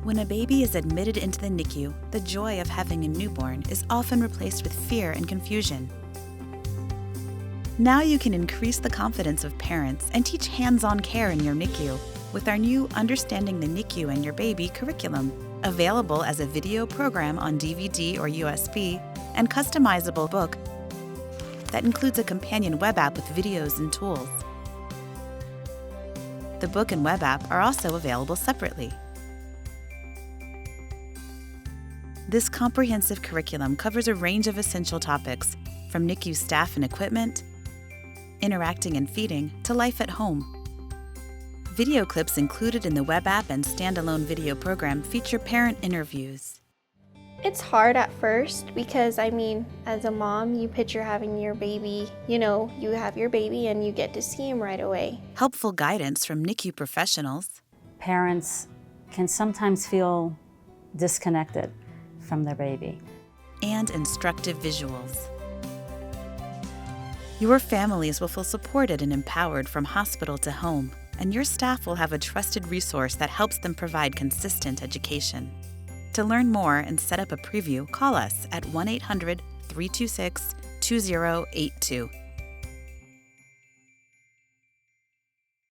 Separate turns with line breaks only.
When a baby is admitted into the NICU, the joy of having a newborn is often replaced with fear and confusion. Now you can increase the confidence of parents and teach hands-on care in your NICU with our new Understanding the NICU and Your Baby curriculum, available as a video program on DVD or USB and customizable book that includes a companion web app with videos and tools. The book and web app are also available separately. This comprehensive curriculum covers a range of essential topics, from NICU staff and equipment, interacting and feeding, to life at home. Video clips included in the web app and standalone video program feature parent interviews.
It's hard at first because, as a mom, you picture having your baby, you have your baby and you get to see him right away.
Helpful guidance from NICU professionals.
Parents can sometimes feel disconnected from their baby.
And instructive visuals. Your families will feel supported and empowered from hospital to home, and your staff will have a trusted resource that helps them provide consistent education. To learn more and set up a preview, call us at 1-800-326-2082.